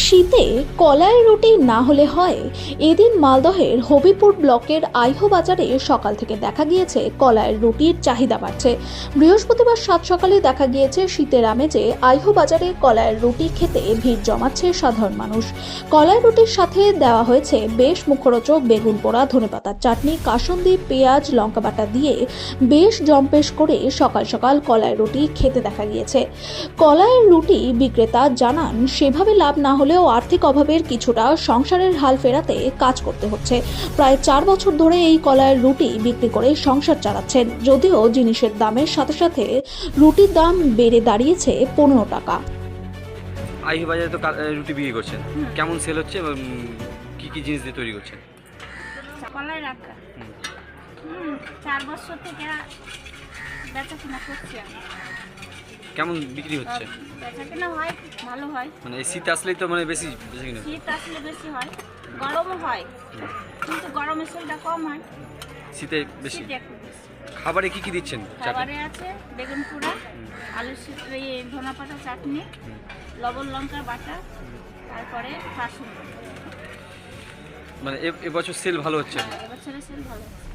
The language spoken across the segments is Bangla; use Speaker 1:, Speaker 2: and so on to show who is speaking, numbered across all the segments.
Speaker 1: শীতে কলাইয়ের রুটি না হলে হয়। এদিন মালদহের হবিপুর ব্লকের আইহো বাজারে সকাল থেকে দেখা গিয়েছে কলাইয়ের রুটির চাহিদা বাড়ছে। বৃহস্পতিবার সাত সকালে দেখা গিয়েছে শীতের আমেজে আইহো বাজারে কলাইয়ের রুটি খেতে ভিড় জমাচ্ছে সাধারণ মানুষ। কলাইয়ের রুটির সাথে দেওয়া হয়েছে বেশ মুখরোচক বেগুন পোড়া, ধনেপাতার চাটনি, কাসুন্দি, পেঁয়াজ, লঙ্কা বাটা দিয়ে বেশ জম্পেশ করে সকাল সকাল কলাইয়ের রুটি খেতে দেখা গিয়েছে। কলাইয়ের রুটি বিক্রেতা জানান, সেভাবে লাভ না হলেও আর্থিক অভাবের কিছুটা সংসারের হাল ফেরাতে কাজ করতে হচ্ছে। প্রায় 4 বছর ধরে এই কলাইয়ের রুটি বিক্রি করে সংসার চালাচ্ছেন, যদিও জিনিসের দামের সাথে সাথে রুটির দাম বেড়ে দাঁড়িয়েছে 15 টাকা।
Speaker 2: আইহি বাজারে তো রুটি বিক্রি করছেন, কেমন সেল হচ্ছে এবং কি কি জিনিস দিয়ে তৈরি করছেন?
Speaker 3: কলাই রাখা 4 বছর থেকে বেচা কিনা করছি আমি।
Speaker 2: কেমন বিক্রি হচ্ছে?
Speaker 3: বেচা কিনা হয়, ভালো হয়।
Speaker 2: মানে এই শীত আসলেই তো মানে বেশি কিনা?
Speaker 3: শীত আসলে বেশি হয়, গরমও হয়, কিন্তু গরমের সেলটা কম হয়,
Speaker 2: শীতে বেশি।
Speaker 3: শীতে একটু বেশি।
Speaker 2: খাবারে কি কি দিচ্ছেন?
Speaker 3: খাবারে আছে বেগুন পোড়া, আলু ধনেপাতা চাটনি, লবণ লঙ্কা বাটা, তারপরে কাসুন্দি।
Speaker 2: মানে এবছর সেল ভালো হচ্ছে?
Speaker 3: এবছরের সেল ভালো হচ্ছে।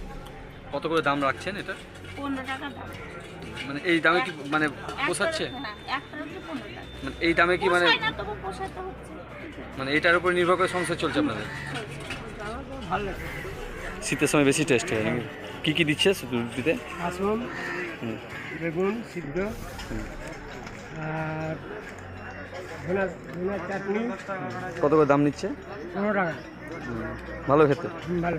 Speaker 2: কত করে দাম রাখছেন এটা?
Speaker 3: 15 টাকা দাম।
Speaker 2: মানে এই দামে কি মানে পোষাচ্ছে?
Speaker 3: হ্যাঁ, একটা রুটি 15 টাকা।
Speaker 2: মানে এই দামে কি মানে
Speaker 3: পোষায় না, তবু পোষাতে হচ্ছে।
Speaker 2: মানে এটার উপর নির্ভর করে সংসার চলছে আপনাদের? শীতের সময় বেশি টেস্ট হয় নাকি? কি কি দিচ্ছে রুটিতে?
Speaker 4: আসুন, বেগুন সিদ্ধ আর ধনা চাটনি।
Speaker 2: কত করে দাম নিচ্ছে?
Speaker 4: 15 টাকা।
Speaker 2: ভালো খেতে।
Speaker 4: ভালো।